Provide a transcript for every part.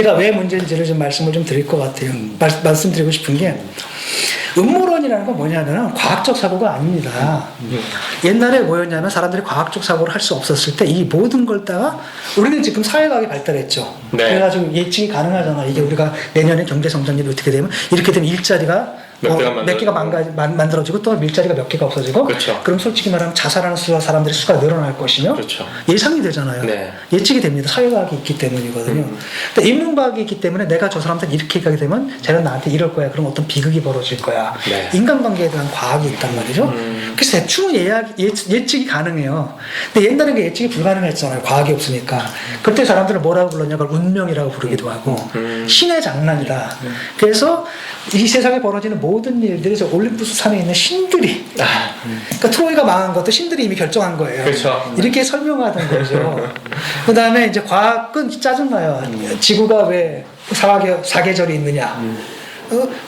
제가 왜 문제인지를 좀 말씀을 좀 드릴 것 같아요. 말씀드리고 싶은 게 음모론이라는 건 뭐냐면 과학적 사고가 아닙니다. 옛날에 뭐였냐면 사람들이 과학적 사고를 할 수 없었을 때 이 모든 걸 다가 우리는 지금 사회과학이 발달했죠. 네. 그래가지고 예측이 가능하잖아. 이게 우리가 내년에 경제 성장률이 어떻게 되면 이렇게 되면 일자리가 몇 개가 만들어지고 또 일자리가 몇 개가 없어지고 그렇죠. 그럼 솔직히 말하면 자살하는 사람들의 수가 늘어날 것이며 그렇죠. 예상이 되잖아요. 네. 예측이 됩니다. 사회과학이 있기 때문이거든요. 근데 인문과학이 있기 때문에 내가 저 사람들 이렇게 가게 되면 쟤는 나한테 이럴 거야. 그럼 어떤 비극이 벌어질 거야. 네. 인간관계에 대한 과학이 있단 말이죠. 그래서 대충 예측이 가능해요. 근데 옛날에 그 예측이 불가능했잖아요. 과학이 없으니까. 그때 사람들은 뭐라고 불렀냐? 그걸 운명이라고 부르기도 하고 신의 장난이다. 그래서 이 세상에 벌어지는 모든 일들이 저 올림푸스 산에 있는 신들이 그러니까 트로이가 망한 것도 신들이 이미 결정한 거예요. 그렇죠. 이렇게 설명하던 거죠. 그 다음에 이제 과학은 짜증나요. 지구가 왜 사계절이 있느냐.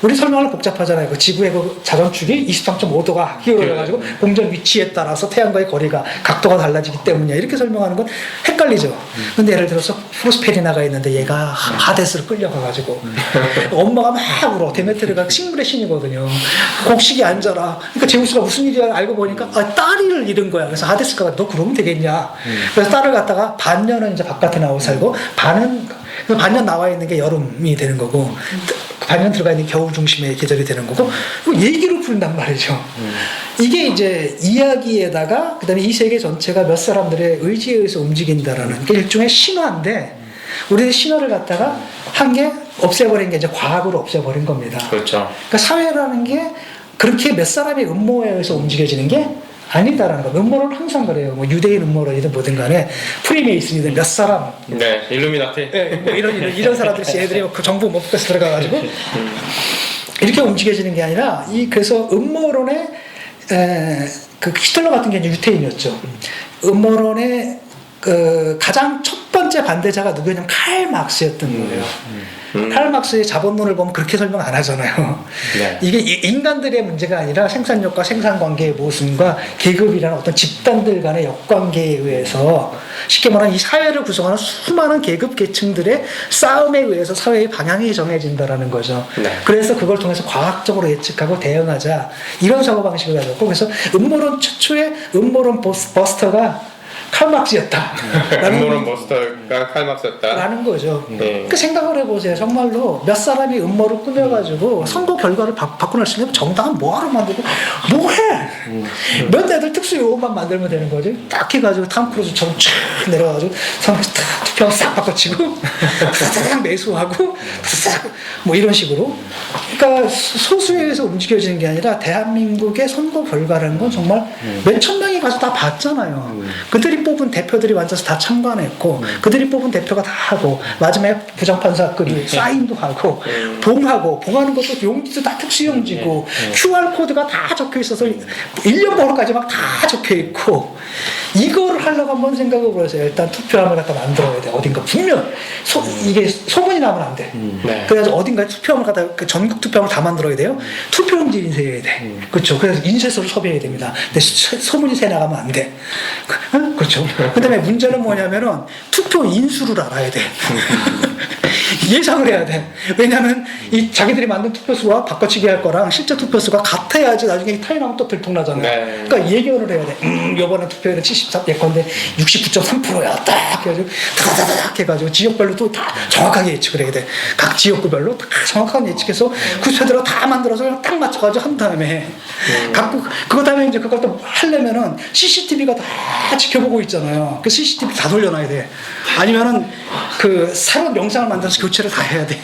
우리 설명은 복잡하잖아요. 그 지구의 그 자전축이 23.5도가 기울어져가지고 공전 위치에 따라서 태양과의 거리가 각도가 달라지기 때문이야. 이렇게 설명하는 건 헷갈리죠. 근데 예를 들어서 프로스페리나가 있는데 얘가 하데스로 끌려가가지고 엄마가 막 울어. 데메테르가 식물의 신이거든요. 곡식이 안 자라. 그러니까 제우스가 무슨 일이야 알고 보니까 딸을 잃은 거야. 그래서 하데스가 너 그러면 되겠냐. 그래서 딸을 갖다가 반년은 이제 바깥에 나와 살고 반년 나와 있는 게 여름이 되는 거고 반년 들어가 있는 겨울 중심의 계절이 되는 거고 얘기로 풀린단 말이죠. 이게 이제 이야기에다가 그다음에 이 세계 전체가 몇 사람들의 의지에 의해서 움직인다라는 게 일종의 신화인데 우리는 신화를 갖다가 한 게 없애버린 게 이제 과학으로 없애버린 겁니다. 그렇죠. 그러니까 사회라는 게 그렇게 몇 사람의 음모에 의해서 움직여지는 게 아니다라는 거. 음모론은 항상 그래요. 뭐 유대인 음모론이든 뭐든 간에 프리메이슨이든 몇 사람. 네, 일루미나티. 네, 뭐 이런 사람들이 애들이 그 정부 목표에서 들어가가지고 이렇게 움직여지는 게 아니라 그래서 음모론의 그 히틀러 같은 게 이제 유태인이었죠. 음모론의 그 가장 첫 번째 반대자가 누구냐면 칼 막스였던 거예요. 칼 막스의 자본론을 보면 그렇게 설명 안 하잖아요. 네. 이게 인간들의 문제가 아니라 생산력과 생산관계의 모순과 계급이라는 어떤 집단들 간의 역관계에 의해서 쉽게 말하면 이 사회를 구성하는 수많은 계급 계층들의 싸움에 의해서 사회의 방향이 정해진다라는 거죠. 네. 그래서 그걸 통해서 과학적으로 예측하고 대응하자 이런 사고방식을 가졌고 그래서 음모론 최초의 음모론 버스터가 칼막스였다. 음모론 버스터가 칼막스였다. 라는 거죠. 그 생각을 해보세요. 정말로 몇 사람이 음모를 꾸며가지고 선거 결과를 바꿔낼 수 있는 정당은 뭐하러 만들고 뭐해? 몇 애들 특수요원만 만들면 되는 거지. 딱 해가지고 탐 크루즈처럼 쫙 내려가지고 선거 딱 투표 싹 바꿔치고 싹 매수하고 싹 뭐 이런 식으로. 그러니까 소수에 의해서 움직여지는 게 아니라 대한민국의 선거 결과라는 건 정말 몇천 명이 가서 다 봤잖아요. 그들이 뽑은 대표들이 앉아서 다 참관했고 그들이 뽑은 대표가 다 하고 마지막에 부장판사끼리 사인도 하고 봉하는 것도 용지도 다 특수용지고 QR코드가 다 적혀 있어서 1년 번호까지 막 다 적혀 있고 이거를 하려고 한번 생각해 보세요. 일단 투표함을 갖다 만들어야 돼. 어딘가 분명 이게 소문이 나면 안 돼. 네. 그래서 어딘가에 투표함을 갖다 전국 투표함을 다 만들어야 돼요. 투표용지 인쇄해야 돼. 그렇죠. 그래서 인쇄소를 섭외해야 됩니다. 근데 소문이 새 나가면 안 돼. 그렇죠. 그다음에 문제는 뭐냐면은 투표 인수를 알아야 돼. 예상을 해야 돼. 왜냐하면 이 자기들이 만든 투표수와 바꿔치기 할 거랑 실제 투표수가 같아야지 나중에 타이나면 또 들통나잖아요. 네. 그러니까 예견을 해야 돼. 이번에 투표율은 73, 예컨대 69.3%야. 딱 해가지고 다다다닥 해가지고 지역별로 또 다 정확하게 예측을 해야 돼. 각 지역구별로 다 정확하게 예측해서 그 표대로 다 만들어서 그냥 딱 맞춰가지고 한 다음에 갖고 그거 다음에 이제 그걸 또 하려면은 CCTV가 다 지켜보고 있잖아요. 그 CCTV 다 돌려놔야 돼. 아니면은 그 새로운 영상을 만들어서 교체를 다 해야 돼.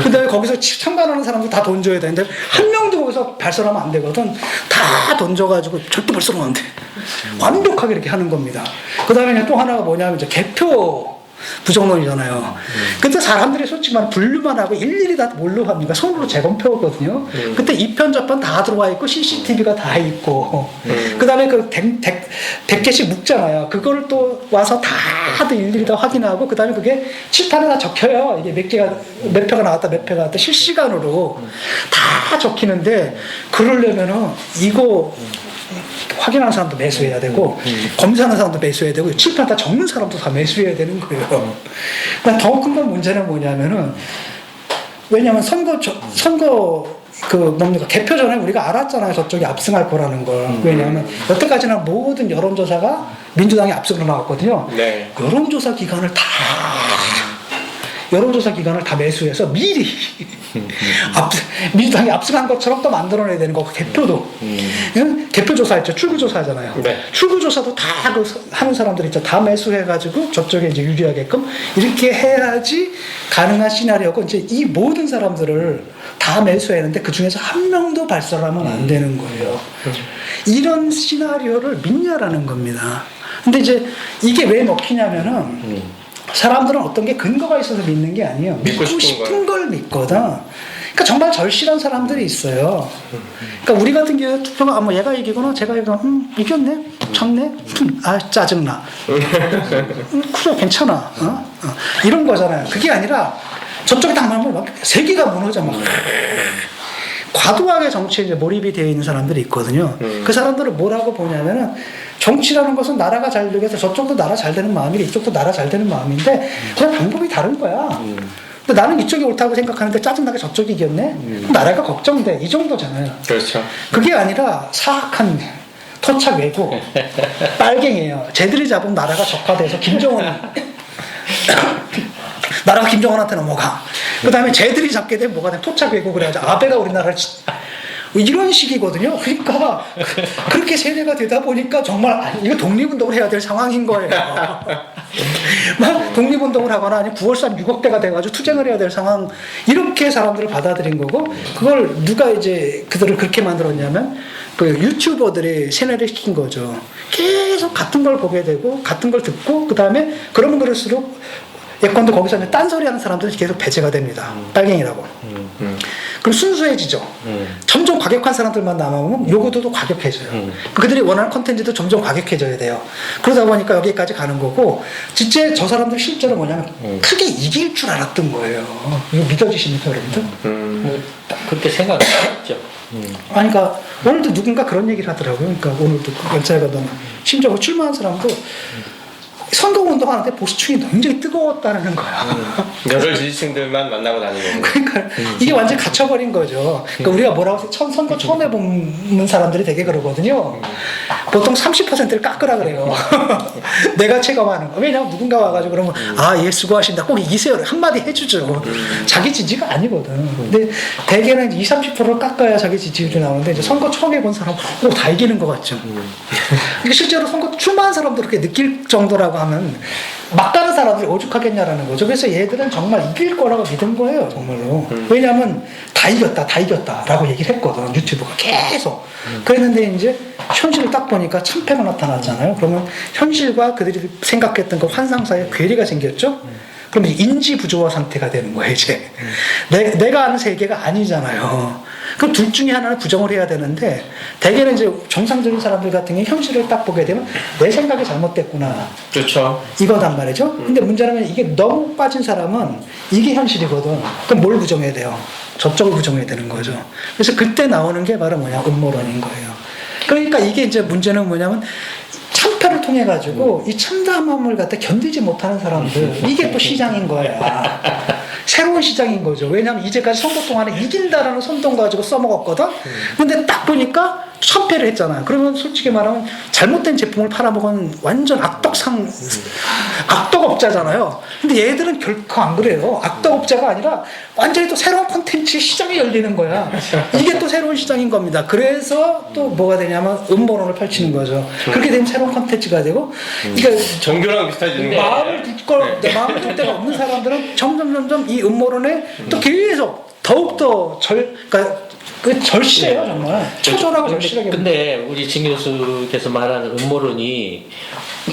그 다음에 거기서 참관하는 사람도 다 돈 줘야 되는데 한 명도 거기서 발설하면 안 되거든. 다 던져가지고 절대 발설하면 안 돼. 완벽하게 이렇게 하는 겁니다. 그 다음에 또 하나가 뭐냐면 이제 개표 부정론이잖아요. 그때 사람들이 솔직히 말하면 분류만 하고 일일이 다 뭘로 합니까? 손으로 재검표거든요. 그때 이 편 저편 다 들어와 있고 CCTV가 다 있고 그 다음에 그 100개씩 묶잖아요. 그거를 또 와서 다들 일일이 다 확인하고 그 다음에 그게 칠판에 다 적혀요. 이게 몇 표가 나왔다 몇 표가 나왔다 실시간으로 다 적히는데 그러려면은 이거 확인하는 사람도 매수해야 되고 검사하는 사람도 매수해야 되고 칠판 다 적는 사람도 다 매수해야 되는 거예요. 그러니까 더 큰 건 문제는 뭐냐면은 왜냐하면 선거 그 뭡니까 개표 전에 우리가 알았잖아요. 저쪽이 압승할 거라는 걸. 왜냐하면 여태까지나 모든 여론조사가 민주당이 앞서고 나왔거든요. 네. 여론조사 기관을 다 매수해서 미리 민주당이 압승한 것처럼 또 만들어내야 되는 거고 개표도 개표조사 있죠. 출구조사잖아요. 네. 출구조사도 다 그 하는 사람들 있죠. 다 매수해가지고 저쪽에 이제 유리하게끔 이렇게 해야지 가능한 시나리오고 이제 이 모든 사람들을 다 매수했는데 그 중에서 한 명도 발설하면 안 되는 거예요. 이런 시나리오를 믿냐라는 겁니다. 근데 이제 이게 왜 먹히냐면은 사람들은 어떤 게 근거가 있어서 믿는 게 아니에요. 믿고 싶은 걸 믿거든. 그러니까 정말 절실한 사람들이 있어요. 그러니까 우리 같은 경우에 투표가 뭐 얘가 이기거나 제가 이기거나 이겼네? 졌네? 짜증나. 그래 괜찮아. 이런 거잖아요. 그게 아니라 저쪽에 딱 말하면 막 세계가 무너져 막 과도하게 정치에 이제 몰입이 되어 있는 사람들이 있거든요. 그 사람들을 뭐라고 보냐면은 정치라는 것은 나라가 잘 되기 위해서 저쪽도 나라 잘 되는 마음이고 이쪽도 나라 잘 되는 마음인데 그냥 방법이 다른 거야. 근데 나는 이쪽이 옳다고 생각하는데 짜증나게 저쪽이 이겼네? 그럼 나라가 걱정돼. 이 정도잖아요. 그렇죠. 그게 아니라 사악한 토착 왜곡 빨갱이에요. 쟤들이 잡으면 나라가 적화돼서 나라가 김정은한테 넘어가. 그 다음에 쟤들이 잡게 되면 뭐가 돼? 토착 왜곡을 해야죠. 아베가 우리나라를 이런 식이거든요. 그러니까 그렇게 세뇌가 되다 보니까 정말 이거 독립운동을 해야 될 상황인 거예요. 막 독립운동을 하거나 아니면 9월산 6억대가 돼가지고 투쟁을 해야 될 상황 이렇게 사람들을 받아들인 거고 그걸 누가 이제 그들을 그렇게 만들었냐면 그 유튜버들이 세뇌를 시킨 거죠. 계속 같은 걸 보게 되고 같은 걸 듣고 그 다음에 그러면 그럴수록 예컨대 거기서 이제 딴소리 하는 사람들은 계속 배제가 됩니다. 빨갱이라고. 그럼 순수해지죠. 점점 과격한 사람들만 남아오면 요구도도 과격해져요. 그들이 원하는 컨텐츠도 점점 과격해져야 돼요. 그러다 보니까 여기까지 가는 거고, 진짜 저 사람들 실제로 뭐냐면 크게 이길 줄 알았던 거예요. 이거 믿어지십니까, 여러분들? 뭐, 그렇게 생각을 했죠. 아니, 그러니까 오늘도 누군가 그런 얘기를 하더라고요. 그러니까 오늘도 연차가 너무 심지어 출마한 사람도 선거운동하는데 보수층이 굉장히 뜨거웠다는 거야. 여러 지지층들만 만나고 다니는 거고. 그러니까 이게 완전히 갇혀버린 거죠. 그러니까 우리가 뭐라고 해서 선거 처음 해보는 사람들이 되게 그러거든요. 보통 30%를 깎으라 그래요. 내가 체감하는 거. 왜냐면 누군가 와가지고 그러면 예 수고하신다. 꼭 이기세요. 한마디 해주죠. 자기 지지가 아니거든. 근데 대개는 20, 30%를 깎아야 자기 지지율이 나오는데 이제 선거 처음 해본 사람 다 이기는 것 같죠. 이게 실제로 선거 출마한 사람도 그렇게 느낄 정도라고 하면 막 가는 사람들이 오죽하겠냐라는 거죠. 그래서 얘들은 정말 이길 거라고 믿은 거예요, 정말로. 왜냐하면 다 이겼다 라고 얘기를 했거든, 유튜브가 계속. 그랬는데 이제 현실을 딱 보니까 참패가 나타났잖아요. 그러면 현실과 그들이 생각했던 그 환상 사이에 괴리가 생겼죠. 그럼 인지 부조화 상태가 되는 거예요, 이제. 내가 아는 세계가 아니잖아요. 그럼 둘 중에 하나는 부정을 해야 되는데, 대개는 이제 정상적인 사람들 같은 경우 현실을 딱 보게 되면 내 생각이 잘못됐구나. 그렇죠. 이거단 말이죠. 근데 문제는 이게 너무 빠진 사람은 이게 현실이거든. 그럼 뭘 부정해야 돼요? 저쪽을 부정해야 되는 거죠. 그래서 그때 나오는 게 바로 뭐냐? 음모론인 거예요. 그러니까 이게 이제 문제는 뭐냐면, 참패를 통해 가지고 이 참담함을 갖다 견디지 못하는 사람들, 이게 또 시장인 거야. 새로운 시장인 거죠. 왜냐하면 이제까지 선거 동안에 이긴다라는 선동 가지고 써먹었거든. 근데 딱 보니까 참패를 했잖아요. 그러면 솔직히 말하면 잘못된 제품을 팔아먹은 완전 악덕업자잖아요. 근데 얘들은 결코 안 그래요. 악덕업자가 아니라 완전히 또 새로운 콘텐츠 시장이 열리는 거야. 이게 또 새로운 시장인 겁니다. 그래서 또 뭐가 되냐면 음모론을 펼치는 거죠. 그렇게 되면 새로운 콘텐츠가 되고, 그러니까 종교랑 비슷해지는 거예요. 마음을 둘 데가 없는 사람들은 점점 이 음모론에 또 계속 더욱더 절실해요, 정말. 처절하고 절실하게. 근데 우리 진 교수께서 말하는 음모론이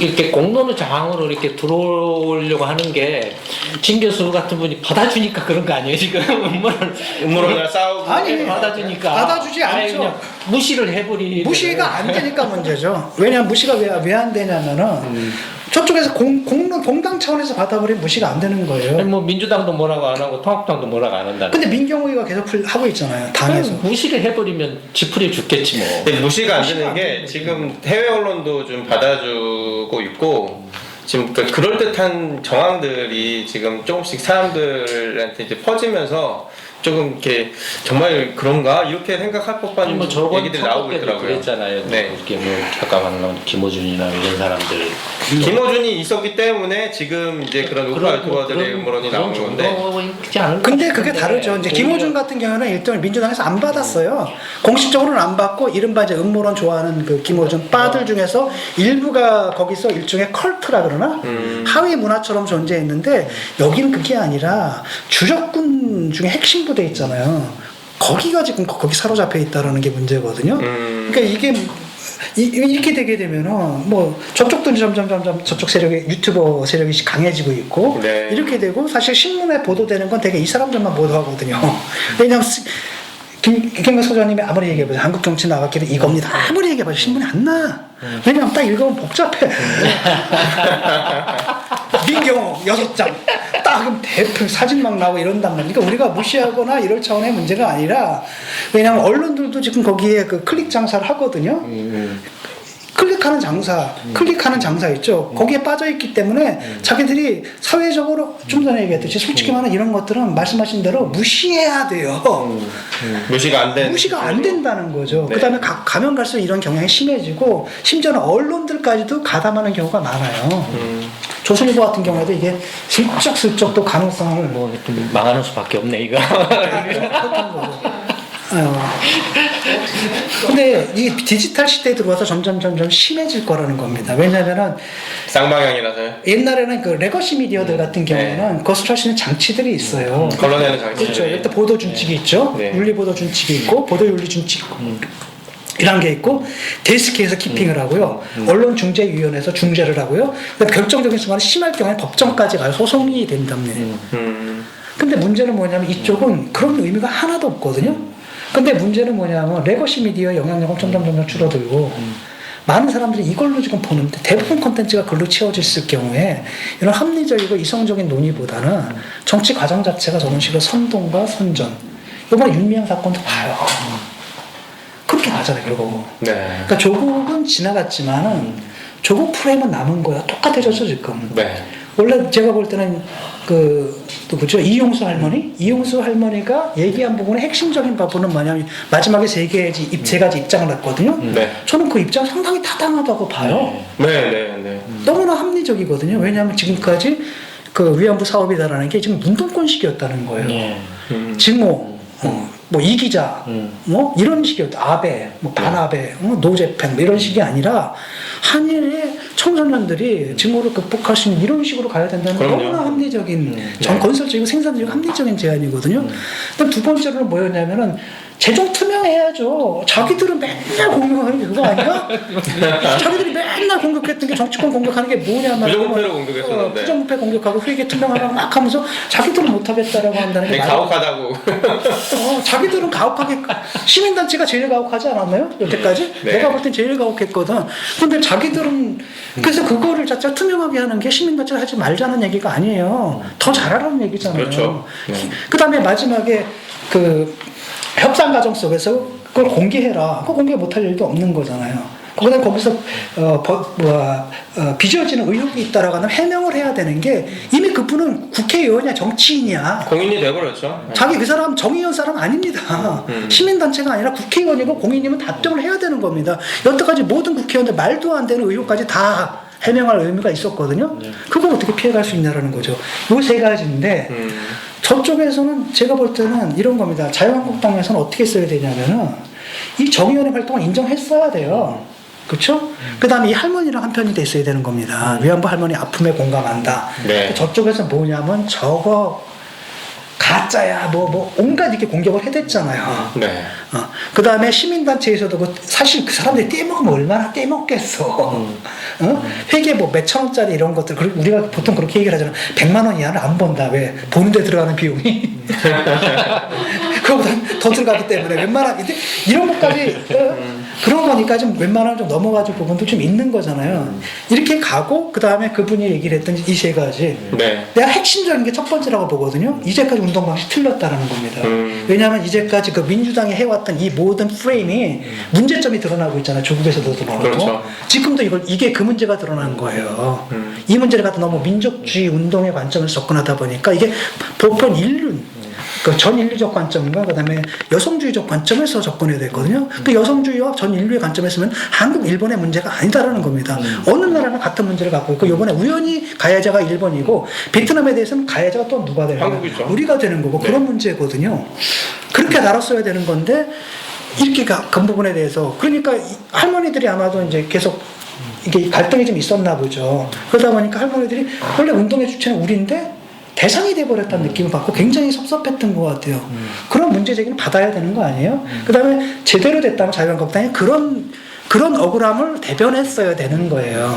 이렇게 공론의 저항으로 이렇게 들어오려고 하는 게 진 교수 같은 분이 받아주니까 그런 거 아니에요, 지금? 음모론이랑 싸우고. 아니, 받아주니까. 받아주지 않죠. 그냥 무시를 해버리는. 무시가 안 되니까 문제죠. 왜냐면 무시가 왜 안 되냐면은 저쪽에서 공당 차원에서 받아버리면 무시가 안 되는 거예요. 아니, 뭐 민주당도 뭐라고 안 하고 통합당도 뭐라고 안 한다. 근데 민경호가 계속 하고 있잖아요. 당에서. 무시를 해버리면 지푸리 죽겠지 뭐. 근데 무시가 안 되는 무시가 안 게 되는 지금 해외 언론도 좀 받아주고 있고 지금 그 그럴듯한 정황들이 지금 조금씩 사람들한테 이제 퍼지면서 조금 이렇게 정말 그런가 이렇게 생각할 법한 아니, 뭐 저번 얘기들이 나오고 때도 있더라고요. 그랬잖아요. 네. 이렇게 뭐 잠깐만 나온 김어준이나 이런 사람들. 김어준이 있었기 때문에 지금 이제 그런 우파 유튜버들의 음모론이 나오는 건데. 근데 그게 다르죠. 이제 김호준 같은 경우는 일단 민주당에서 안 받았어요. 공식적으로는 안 받고 이른바 이제 음모론 좋아하는 그 김호준 빠들 중에서 일부가 거기서 일종의 컬트라 그러나 하위 문화처럼 존재했는데 여기는 그게 아니라 주적군 중에 핵심 부대 있잖아요. 거기가 지금 거기 사로잡혀 있다라는 게 문제거든요. 그러니까 이게 이렇게 되게 되면은 뭐 저쪽도 점점 저쪽 세력이 유튜버 세력이 강해지고 있고 네. 이렇게 되고 사실 신문에 보도되는 건 되게 이 사람들만 보도하거든요. 왜냐면 김경래 소장님이 아무리 얘기해보세요. 한국 정치 나갔기를 이겁니다. 아무리 얘기해봐도 신문이 안 나. 왜냐면 딱 읽으면 복잡해. 민경호 6장 딱 그럼 대표 사진 막 나오고 이런단 말이에요. 그러니까 우리가 무시하거나 이럴 차원의 문제가 아니라 왜냐하면 언론들도 지금 거기에 그 클릭 장사를 하거든요. 클릭하는 장사 있죠. 거기에 빠져있기 때문에 자기들이 사회적으로 좀 전에 얘기했듯이 솔직히 말하면 이런 것들은 말씀하신 대로 무시해야 돼요. 무시가 안 된다는 거죠. 네. 그 다음에 가면 갈수록 이런 경향이 심해지고 심지어는 언론들까지도 가담하는 경우가 많아요. 조선일보 같은 경우에도 이게 슬쩍슬쩍 또 가능성을 뭐좀 망하는 수밖에 없네 이거. 그렇다는 거죠. 근데 이 디지털 시대에 들어와서 점점 심해질 거라는 겁니다. 왜냐하면은 쌍방향이라서요. 옛날에는 그 레거시 미디어들 같은 경우에는 그것을 할 수 있는 장치들이 있어요. 걸러내는 장치. 그렇죠. 일단 보도 준칙이 있죠. 네. 윤리 보도 준칙이 있고 보도 윤리 준칙 이런 게 있고 데스크에서 키핑을 하고요. 언론중재위원회에서 중재를 하고요. 그다음에 결정적인 순간에 심할 경우에 법정까지 가서 소송이 된답니다. 근데 문제는 뭐냐면 이쪽은 그런 의미가 하나도 없거든요. 근데 문제는 뭐냐면 레거시 미디어의 영향력은 점점 줄어들고 많은 사람들이 이걸로 지금 보는데 대부분 콘텐츠가 글로 채워졌을 경우에 이런 합리적이고 이성적인 논의보다는 정치 과정 자체가 저런 식으로 선동과 선전 이번에 윤미향 사건도 봐요. 그렇게 가잖아요 결국은. 네. 그러니까 조국은 지나갔지만은 조국 프레임은 남은 거야. 똑같아졌어 지금. 네. 원래 제가 볼 때는 또 그죠 이용수 할머니가 얘기한 부분의 핵심적인 부분은 뭐냐면 마지막에 세 가지 입장을 냈거든요. 네. 저는 그 입장 상당히 타당하다고 봐요. 네. 너무나 합리적이거든요. 왜냐하면 지금까지 그 위안부 사업이다라는 게 지금 문동권식이었다는 거예요. 네. 증오, 뭐 이기자, 뭐 이런 식이었다. 아베, 뭐 반아베, 노재팬 뭐 이런 식이 아니라 한일의 청소년들이 증오를 극복할 수 있는 이런 식으로 가야 된다는 그럼요. 너무나 합리적인 건설적이고 생산적이고 합리적인 제안이거든요. 그다음 두 번째로는 뭐였냐면은 재정 투명해야죠. 자기들은 맨날 공격하는 게 그거 아니야? 자기들이 맨날 공격했던 게 정치권 공격하는 게 뭐냐 말이야. 부정부패로 공격했었는데. 부정부패 공격하고 회계 투명하라고 막 하면서 자기들은 못하겠다라고 한다는 게 가혹하다고. 자기들은 가혹하게 시민단체가 제일 가혹하지 않았나요? 여태까지? 네. 내가 볼 땐 제일 가혹했거든. 근데 자기들은 그래서 그거를 자체가 투명하게 하는 게 시민단체가 하지 말자는 얘기가 아니에요. 더 잘하라는 얘기잖아요. 그렇죠. 그 다음에 마지막에 그 협상 과정 속에서 그걸 공개해라. 그거 공개 못할 일도 없는 거잖아요. 그다음 거기서 빚어지는 의혹이 있다라고 하면 해명을 해야 되는 게 이미 그분은 국회의원이야 정치인이야. 공인이 돼버렸죠. 자기 그 사람 정의연 사람 아닙니다. 시민단체가 아니라 국회의원이고 공인이면 답정을 해야 되는 겁니다. 여태까지 모든 국회의원들 말도 안 되는 의혹까지 다 해명할 의무가 있었거든요. 그걸 어떻게 피해갈 수 있냐라는 거죠. 요 세 가지인데 저쪽에서는 제가 볼 때는 이런 겁니다. 자유한국당에서는 어떻게 써야 되냐면은 이 정의연의 활동을 인정했어야 돼요. 그렇죠? 그 다음에 이 할머니랑 한편이 됐어야 되는 겁니다. 위안부 할머니 아픔에 공감한다. 네. 저쪽에서 뭐냐면 저거 가짜야 뭐 온갖 이렇게 공격을 해댔잖아요. 네. 그 다음에 시민단체에서도 사실 그 사람들이 떼먹으면 얼마나 떼먹겠어. 회계 뭐 몇천 원짜리 이런 것들 우리가 보통 그렇게 얘기를 하잖아. 100만 원 이하는 안 번다. 왜? 보는데 들어가는 비용이. 그거보다 더 들어가기 때문에 웬만한 이런 것까지 그런 거니까 좀 웬만하면 좀 넘어가줄 부분도 좀 있는 거잖아요. 이렇게 가고 그 다음에 그분이 얘기를 했던 이 세 가지 네. 내가 핵심적인 게 첫 번째라고 보거든요. 이제까지 운동 방식 틀렸다라는 겁니다. 왜냐하면 이제까지 그 민주당이 해왔던 이 모든 프레임이 문제점이 드러나고 있잖아요. 조국에서도 드러나고 그렇죠. 지금도 이게 그 문제가 드러난 거예요. 이 문제를 갖다 너무 민족주의 운동의 관점에서 접근하다 보니까 이게 보편 인류 그 전인류적 관점과 그다음에 여성주의적 관점에서 접근해야 되거든요. 그 여성주의와 전인류의 관점에서는 한국, 일본의 문제가 아니다라는 겁니다. 어느 나라나 같은 문제를 갖고 있고 이번에 우연히 가해자가 일본이고 베트남에 대해서는 가해자가 또 누가 되는 거예요? 한국이죠. 우리가 되는 거고 네. 그런 문제거든요. 그렇게 다뤘어야 되는 건데 이렇게 그 부분에 대해서 그러니까 할머니들이 아마도 이제 계속 이게 갈등이 좀 있었나 보죠. 그러다 보니까 할머니들이 원래 운동의 주체는 우리인데 대상이 돼버렸다는 느낌을 받고 굉장히 섭섭했던 것 같아요. 그런 문제 제기는 받아야 되는 거 아니에요? 그 다음에 제대로 됐다면 자유한국당이 그런 억울함을 대변했어야 되는 거예요.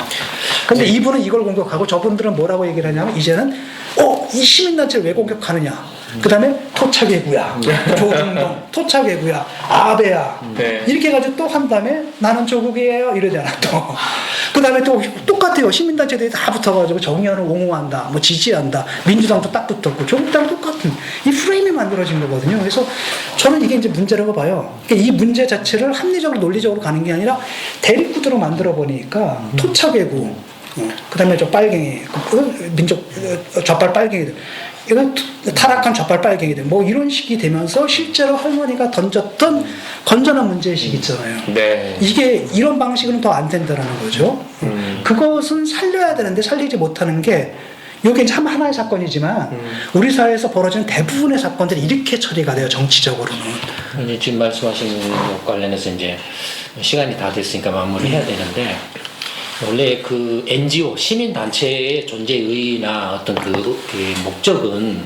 근데 이분은 이걸 공격하고 저분들은 뭐라고 얘기를 하냐면 이제는 이 시민단체를 왜 공격하느냐. 그 다음에 토착외구야, 조중동, 토착외구야, 아베야 네. 이렇게 해가지고 또 한 다음에 나는 조국이에요 이러잖아 또. 그 다음에 또 똑같아요. 시민단체들이 다 붙어가지고 정의연을 옹호한다, 뭐 지지한다, 민주당도 딱 붙었고 조국당 똑같은 이 프레임이 만들어진 거거든요. 그래서 저는 이게 이제 문제라고 봐요. 그러니까 이 문제 자체를 합리적으로 논리적으로 가는 게 아니라 대립구도로 만들어 보니까 토착외구, 그 다음에 저 빨갱이, 민족 좌빨 빨갱이들. 이건 타락한 좌빨 빨갱이들 뭐 이런 식이 되면서 실제로 할머니가 던졌던 건전한 문제의식이 있잖아요. 네. 이게 이런 방식으로는 더 안 된다라는 거죠. 그것은 살려야 되는데 살리지 못하는 게 이게 참 하나의 사건이지만 우리 사회에서 벌어지는 대부분의 사건들이 이렇게 처리가 돼요. 정치적으로는. 지금 말씀하신 것 관련해서 이제 시간이 다 됐으니까 마무리해야 되는데 원래 그 NGO 시민단체의 존재의나 어떤 그 목적은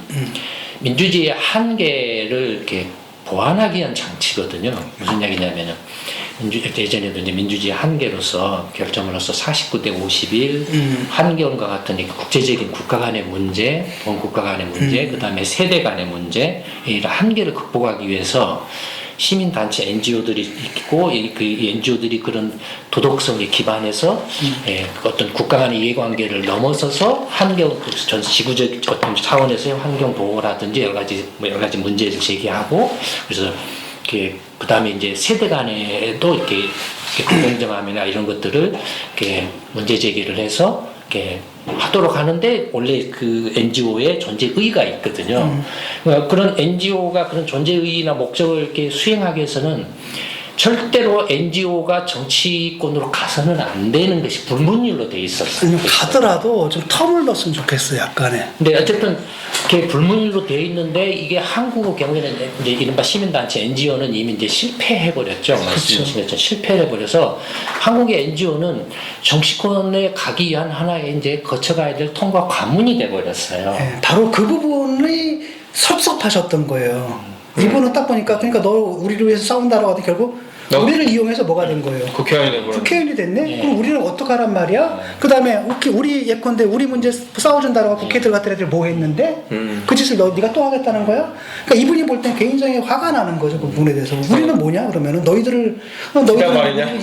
민주주의의 한계를 이렇게 보완하기 위한 장치거든요. 무슨 이야기냐면은 예전에도 이제 민주주의 한계로서 결정으로서 49대 51 한계원과 같은 이 국제적인 국가 간의 문제, 본국가 간의 문제, 그 다음에 세대 간의 문제, 이런 한계를 극복하기 위해서 시민단체 NGO들이 있고 그 NGO들이 그런 도덕성에 기반해서 어떤 국가 간의 이해관계를 넘어서서 환경 전 지구적 어떤 차원에서의 환경 보호라든지 여러 가지 문제를 제기하고 그래서 그 다음에 이제 세대 간에도 이렇게 공정함이나 이런 것들을 이렇게 문제 제기를 해서 이렇게 하도록 하는데 원래 그 NGO의 존재의의가 있거든요. 그러니까 그런 NGO가 그런 존재의의나 목적을 이렇게 수행하기 위해서는 절대로 NGO가 정치권으로 가서는 안 되는 것이 불문율로 돼 있었어요. 아니면 가더라도 좀 텀을 넣었으면 좋겠어요, 약간의. 근데 어쨌든 이렇게 불문율로 돼 있는데 이게 한국 경우에는 이제 이른바 시민단체 NGO는 이미 이제 실패해버렸죠. 말씀하신 것처럼 실패해버려서 한국의 NGO는 정치권에 가기 위한 하나의 이제 거쳐가야 될 통과 관문이 돼버렸어요. 네, 바로 그 부분이 섭섭하셨던 거예요. 이분은 딱 보니까 그러니까 너 우리를 위해서 싸운다라고 하더니 결국 우리를 이용해서 뭐가 된 거예요? 국회의원이 되고 국회의원이 됐네? 네. 그럼 우리는 어떡하란 말이야? 그 다음에 우리 예컨대 우리 문제 싸워준다라고 국회에 들어갔던 애들 뭐 했는데? 그 짓을 네가 또 하겠다는 거야? 그러니까 이분이 볼 땐 굉장히 화가 나는 거죠. 그 부분에 대해서. 우리는 뭐냐? 그러면은 너희들을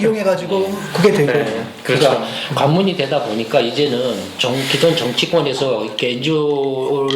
이용해가지고 그게 되고. 네. 그러니까 그렇죠. 관문이 되다 보니까 이제는 기존 정치권에서 이렇게 NGO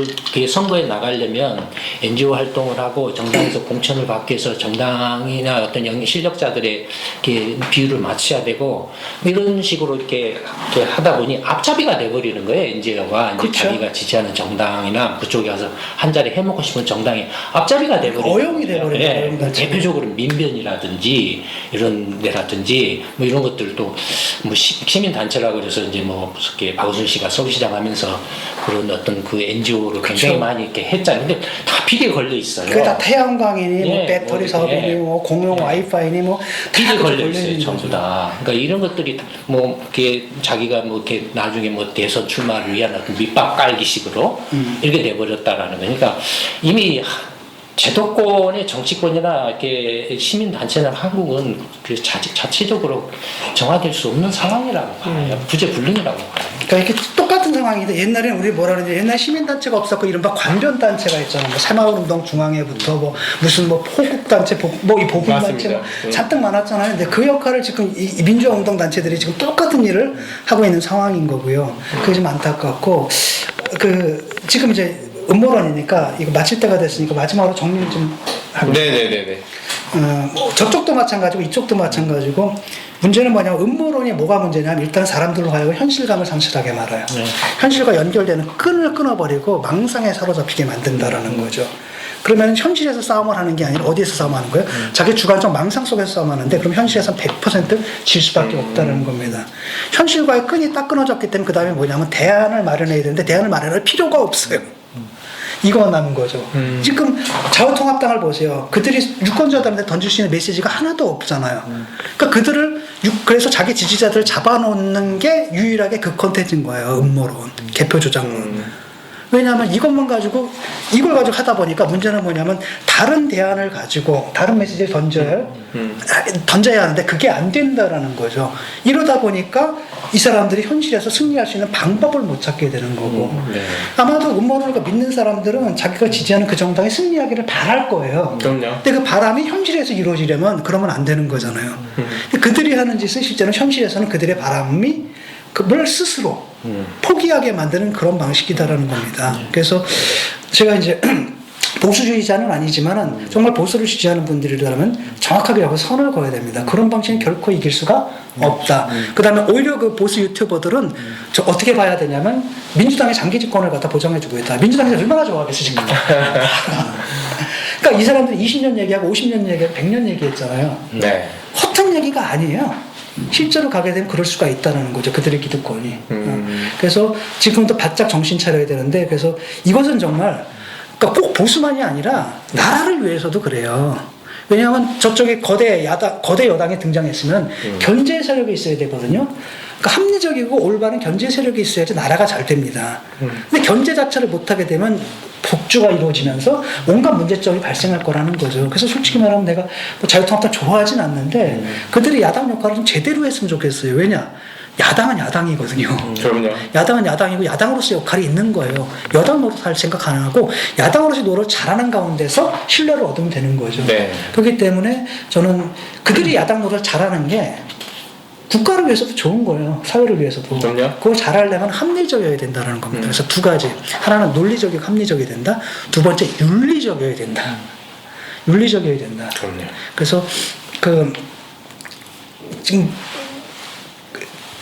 선거에 나가려면 NGO 활동을 하고 정당에서 공천을 받기 위해서 정당이나 어떤 실력자들의 이렇게 비율을 맞춰야 되고 이런 식으로 이렇게 하다 보니 앞잡이가 돼버리는 거예요. NGO가 이제 그쵸. 자기가 지지하는 정당이나 그쪽에 가서 한 자리 해먹고 싶은 정당이 앞잡이가 돼버리는 어용이 거예요. 돼버리는 예. 거예요. 대표적으로 민변이라든지 이런 데라든지 뭐 이런 것들도 뭐 시민단체라고 그래서 이제 뭐 이렇게 박우순 씨가 서울시장 하면서 그런 어떤 그 NGO를 굉장히 많이 이렇게 했잖아요. 근데 다 비리에 걸려 있어요. 그게 다 태양광이니 뭐 예, 배터리 뭐 사업이니 이렇게, 뭐 공용 와이파이니 뭐 비리에 다 걸려 있어요. 있는 전부 거죠. 다. 그러니까 이런 것들이 뭐 이렇게 자기가 뭐 이렇게 나중에 뭐 대선 출마를 위한 어떤 밑밥 깔기식으로 이렇게 돼버렸다라는 거니까 이미 제도권의 정치권이나 이렇게 시민단체나 한국은 그 자체적으로 정화될 수 없는 상황이라고 봐요. 구제불능이라고 봐요. 그러니까 이렇게 똑같은 상황인데 옛날에는 우리 뭐라 그러는지 옛날 시민단체가 없었고 이른바 관변단체가 있잖아요. 뭐 새마을운동 중앙회부터 뭐 무슨 뭐 포국단체, 뭐이 보국단체 뭐 맞습니다. 잔뜩 많았잖아요. 근데 그 역할을 지금 이 민주화운동 단체들이 지금 똑같은 일을 하고 있는 상황인 거고요. 그게 좀 안타깝고 지금 이제 음모론이니까 이거 마칠 때가 됐으니까 마지막으로 정리 좀 하고. 네네네네. 뭐 저쪽도 마찬가지고 이쪽도 마찬가지고 문제는 뭐냐면 음모론이 뭐가 문제냐면 일단 사람들로 하여금 현실감을 상실하게 말아요. 네. 현실과 연결되는 끈을 끊어버리고 망상에 사로잡히게 만든다라는 거죠. 그러면 현실에서 싸움을 하는 게 아니라 어디에서 싸움하는 거예요? 자기 주관적 망상 속에서 싸움하는데 그럼 현실에서는 100%질 수밖에 없다는 겁니다. 현실과의 끈이 딱 끊어졌기 때문에 그 다음에 뭐냐면 대안을 마련해야 되는데 대안을 마련할 필요가 없어요. 이거 남은 거죠. 지금 자유통합당을 보세요. 그들이 유권자들한테 던질 수 있는 메시지가 하나도 없잖아요. 그러니까 그래서 자기 지지자들을 잡아놓는 게 유일하게 그 컨텐츠인 거예요. 음모론, 개표 조작론. 왜냐하면 이걸 가지고 하다 보니까 문제는 뭐냐면 다른 대안을 가지고 다른 메시지를 던져야 하는데 그게 안 된다라는 거죠. 이러다 보니까 이 사람들이 현실에서 승리할 수 있는 방법을 못 찾게 되는 거고 아마도 음모론을 믿는 사람들은 자기가 지지하는 그 정당이 승리하기를 바랄 거예요. 그럼요. 근데 그 바람이 현실에서 이루어지려면 그러면 안 되는 거잖아요. 근데 그들이 하는 짓은 실제로 현실에서는 그들의 바람이 그걸 스스로 포기하게 만드는 그런 방식이다라는 겁니다. 그래서 제가 이제 보수주의자는 아니지만은 정말 보수를 지지하는 분들이라면 정확하게 여기 선을 그어야 됩니다. 그런 방식은 결코 이길 수가 없다. 그 다음에 오히려 그 보수 유튜버들은 저 어떻게 봐야 되냐면 민주당의 장기 집권을 갖다 보장해주고 있다. 민주당에서 얼마나 좋아하겠어 지금. 그러니까 이 사람들이 20년 얘기하고 50년 얘기하고 100년 얘기했잖아요. 네. 허튼 얘기가 아니에요. 실제로 가게 되면 그럴 수가 있다는 거죠. 그들의 기득권이. 그래서 지금도 바짝 정신 차려야 되는데 그래서 이것은 정말 그러니까 꼭 보수만이 아니라 나라를 위해서도 그래요. 왜냐하면 저쪽에 거대 여당이 등장했으면 견제 세력이 있어야 되거든요. 그러니까 합리적이고 올바른 견제 세력이 있어야지 나라가 잘 됩니다. 근데 견제 자체를 못하게 되면 복주가 이루어지면서 온갖 문제점이 발생할 거라는 거죠. 그래서 솔직히 말하면 내가 뭐 자유통합당 좋아하진 않는데 그들이 야당 역할을 좀 제대로 했으면 좋겠어요. 왜냐? 야당은 야당이거든요. 그럼요. 야당은 야당이고 야당으로서 역할이 있는 거예요. 여당 노릇할 생각 안 하고 야당으로서 노릇 잘하는 가운데서 신뢰를 얻으면 되는 거죠. 네. 그렇기 때문에 저는 그들이 야당 노릇 잘하는 게 국가를 위해서도 좋은 거예요. 사회를 위해서도. 그럼요. 그걸 잘하려면 합리적이어야 된다는 겁니다. 그래서 두 가지. 하나는 논리적이고 합리적이 된다. 두 번째 윤리적이어야 된다. 윤리적이어야 된다. 그럼요. 그래서 지금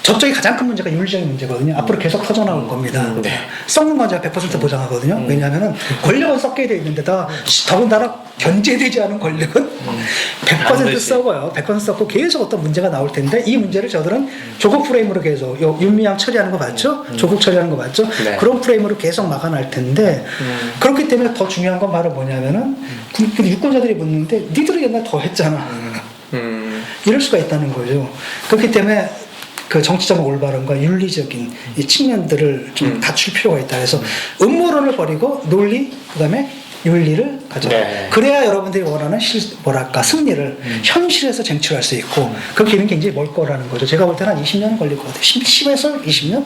저쪽이 가장 큰 문제가 윤리적인 문제거든요. 앞으로 계속 터져나올 겁니다. 네. 썩는 건 제가 100% 보장하거든요. 왜냐하면 권력은 썩게 돼 있는데다 더군다나 견제되지 않은 권력은 100% 썩어요. 100% 썩고 계속 어떤 문제가 나올 텐데 이 문제를 저들은 조국 프레임으로 계속 윤미향 처리하는 거 맞죠? 조국 처리하는 거 맞죠? 네. 그런 프레임으로 계속 막아낼 텐데 그렇기 때문에 더 중요한 건 바로 뭐냐면은 유권자들이 묻는데 니들은 옛날 더 했잖아. 이럴 수가 있다는 거죠. 그렇기 때문에 그 정치적 올바름과 윤리적인 이 측면들을 좀 갖출 필요가 있다. 그래서 음모론을 버리고 논리, 그다음에 윤리를 가져. 네. 그래야 여러분들이 원하는 승리를 현실에서 쟁취할 수 있고 그 길은 굉장히 멀 거라는 거죠. 제가 볼 때는 한 20년 걸릴 것 같아요. 10에서 20년?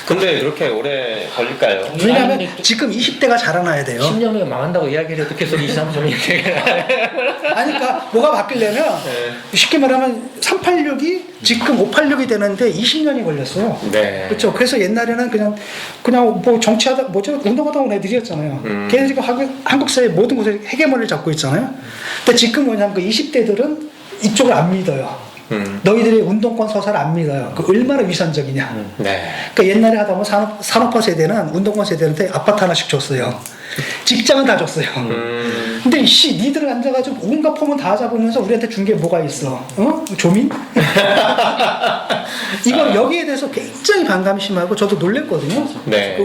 근데 그렇게 오래 걸릴까요? 왜냐하면 아니, 지금 20대가 자라나야 돼요. 10년 후에 망한다고 이야기를 해도 계속 2, 3년 아니, 그러니까 뭐가 바뀌려면 쉽게 말하면 386이 지금 586이 되는데 20년이 걸렸어요. 네. 그렇죠. 그래서 옛날에는 그냥 뭐 정치하다 운동하다 온 애들이었잖아요. 걔네들이 지금 한국 사회 모든 곳에 헤게모니를 잡고 있잖아요. 근데 지금 뭐냐면 그 20대들은 이쪽을 안 믿어요. 너희들이 운동권 서사를 안 믿어요. 그 얼마나 위선적이냐. 네. 그러니까 옛날에 하다 보면 산업화 세대는 운동권 세대한테 아파트 하나씩 줬어요. 직장은 다 줬어요. 근데 니들은 앉아가지고 온갖 폼은 다 잡으면서 우리한테 준 게 뭐가 있어? 조민? 이거 여기에 대해서 굉장히 반감이 심하고 저도 놀랬거든요. 네.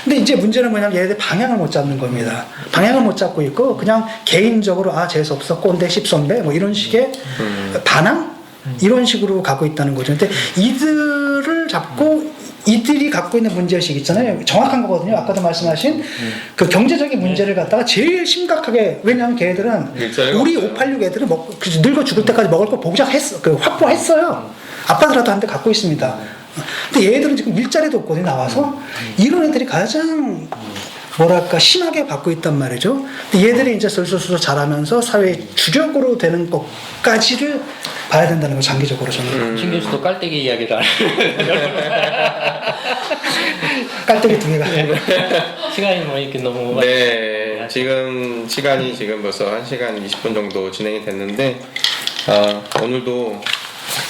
근데 이제 문제는 뭐냐면 얘네들 방향을 못 잡는 겁니다. 방향을 못 잡고 있고 그냥 개인적으로 재수 없어 꼰대 십선배 뭐 이런 식의 반항? 이런 식으로 가고 있다는 거죠. 근데 이들을 잡고 이들이 갖고 있는 문제의식 있잖아요. 정확한 거거든요. 아까도 말씀하신 그 경제적인 문제를 갖다가 제일 심각하게, 왜냐하면 걔들은 우리 586 애들은 늙어 죽을 때까지 먹을 거 확보했어요. 아빠들한테 한 대 갖고 있습니다. 근데 얘들은 지금 일자리도 없거든요, 나와서. 이런 애들이 가장 뭐랄까 심하게 받고 있단 말이죠. 근데 얘들이 이제 슬슬 자라면서 사회의 주력으로 되는 것까지를 봐야 된다는 거, 장기적으로 저는. 신 교수도 깔때기 이야기를 깔때기 두 개가. 시간이 뭐 이렇게 너무 네, 지금 시간이 지금 벌써 1시간 20분 정도 진행이 됐는데 오늘도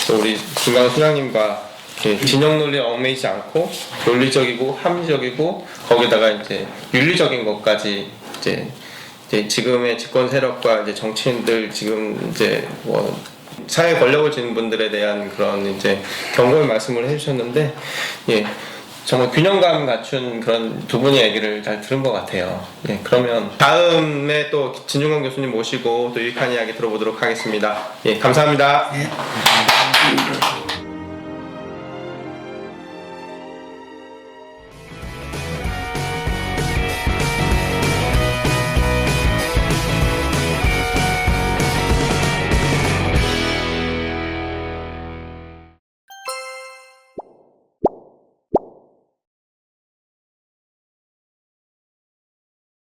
또 우리 김광 소장님과 이렇게 진영 논리에 얽매이지 않고 논리적이고 합리적이고 거기다가 이제 윤리적인 것까지 이제 지금의 집권 세력과 이제 정치인들 지금 이제 뭐 사회 권력을 지닌 분들에 대한 그런 이제 경고의 말씀을 해주셨는데 예. 정말 균형감 갖춘 그런 두 분의 얘기를 잘 들은 것 같아요. 예, 그러면 다음에 또 진중권 교수님 모시고 또 유익한 이야기 들어보도록 하겠습니다. 예, 감사합니다. 예.